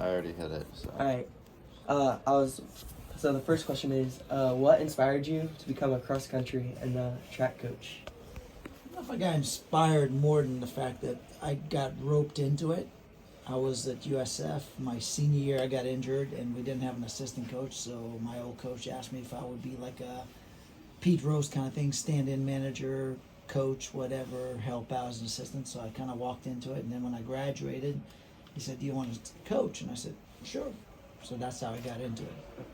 already hit it. So. All right. So the first question is, what inspired you to become a cross country and track coach? I don't know if I got inspired more than the fact that I got roped into it. I was at USF my senior year. I got injured, and we didn't have an assistant coach. So my old coach asked me if I would be like a Pete Rose kind of thing, stand-in manager, coach, whatever, help out as an assistant. So I kind of walked into it, and then when I graduated, he said, "Do you want to coach?" And I said, "Sure." So that's how I got into it.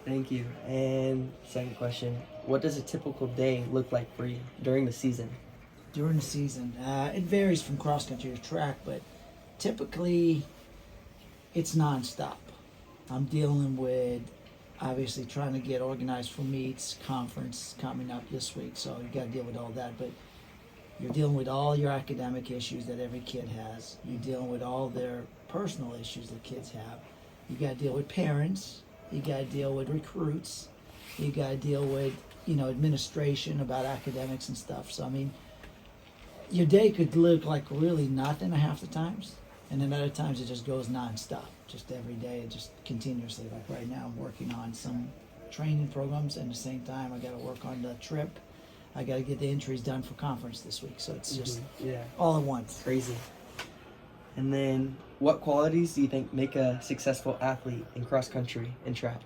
Thank you. And second question, what does a typical day look like for you during the season? During the season, it varies from cross country to track, but typically it's nonstop. I'm dealing with obviously trying to get organized for meets, conference coming up this week, so you got to deal with all that. But you're dealing with all your academic issues that every kid has. You're dealing with all their personal issues that kids have. You got to deal with parents. You got to deal with recruits. You got to deal with administration about academics and stuff. So I mean, your day could look like really nothing half the times, and then other times it just goes nonstop, just every day, just continuously. Like right now, I'm working on some training programs, and at the same time, I got to work on the trip. I got to get the entries done for conference this week, so it's just all at once. Crazy. And then, what qualities do you think make a successful athlete in cross country and track?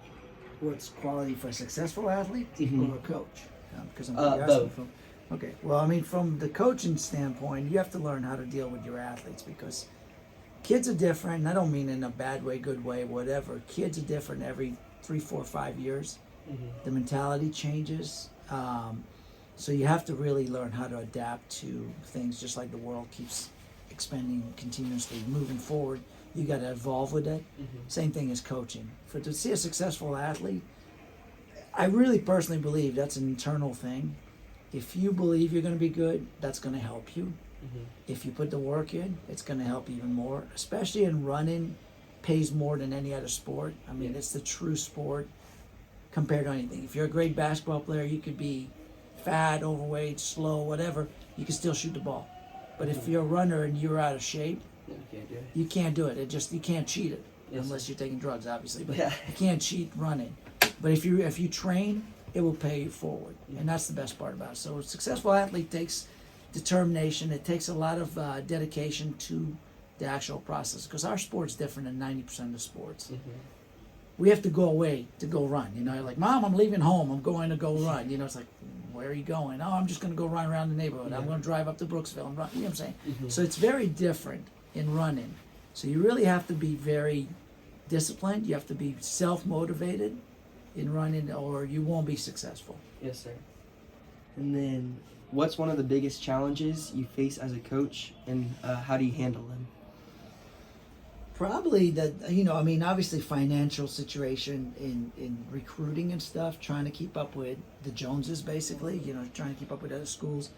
What's quality for a successful athlete or a coach? Because I'm both. Okay. Well, I mean, from the coaching standpoint, you have to learn how to deal with your athletes because kids are different. And I don't mean in a bad way, good way, whatever. Kids are different every 3, 4, 5 years. The mentality changes. So you have to really learn how to adapt to things, just like the world keeps expanding continuously, moving forward. You got to evolve with it. Same thing as coaching. To see a successful athlete, I really personally believe that's an internal thing. If you believe you're going to be good, that's going to help you. If you put the work in, it's going to help even more. Especially in running, pays more than any other sport. I mean, it's the true sport compared to anything. If you're a great basketball player, you could be fat, overweight, slow, whatever. You can still shoot the ball. But if you're a runner and you're out of shape, you can't do it. You can't cheat it unless you're taking drugs, obviously. But you can't cheat running. But if you train, it will pay you forward, and that's the best part about it. So a successful athlete takes determination. It takes a lot of dedication to the actual process because our sport's different than 90% of the sports. We have to go away to go run. You're like, Mom, I'm leaving home. I'm going to go run. It's like, where are you going? Oh, I'm just going to go run around the neighborhood. I'm going to drive up to Brooksville and run. You know what I'm saying? So it's very different in running. So you really have to be very disciplined. You have to be self-motivated in running or you won't be successful. Yes, sir. And then, what's one of the biggest challenges you face as a coach, and how do you handle them? Probably that, obviously financial situation in recruiting and stuff, trying to keep up with the Joneses basically, trying to keep up with other schools,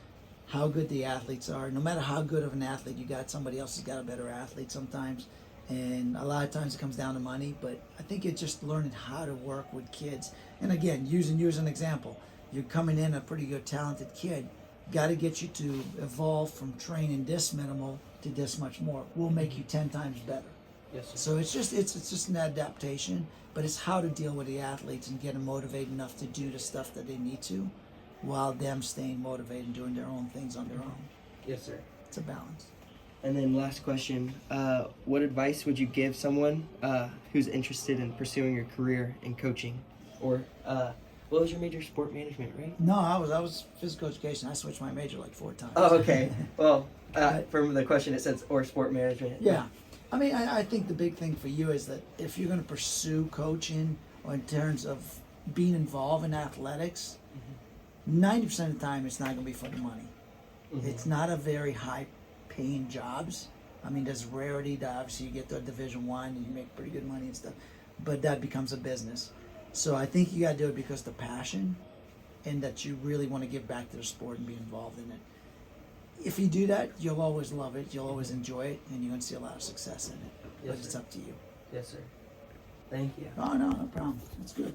how good the athletes are. No matter how good of an athlete you got, somebody else has got a better athlete sometimes. And a lot of times it comes down to money, but I think it's just learning how to work with kids. And again, using you as an example, you're coming in a pretty good, talented kid. Got to get you to evolve from training this minimal to this much more. We'll make you 10 times better. Yes, sir. So it's just an adaptation, but it's how to deal with the athletes and get them motivated enough to do the stuff that they need to, while them staying motivated and doing their own things on their own. Yes, sir. It's a balance. And then last question, what advice would you give someone who's interested in pursuing your career in coaching? Or what was your major? Sport management, right? No, I was physical education. I switched my major like 4 times. Oh, okay. Well, from the question it says or sport management. Yeah. I mean, I think the big thing for you is that if you're going to pursue coaching or in terms of being involved in athletics, 90% of the time it's not going to be for the money. It's not a very high paying jobs. I mean, there's rarity that obviously you get to a Division I and you make pretty good money and stuff, but that becomes a business. So I think you got to do it because of the passion and that you really want to give back to the sport and be involved in it. If you do that, you'll always love it, you'll always enjoy it, and you're going to see a lot of success in it. Yes, but it's sir. up to you. Yes, sir. Thank you. Oh, no problem. It's good.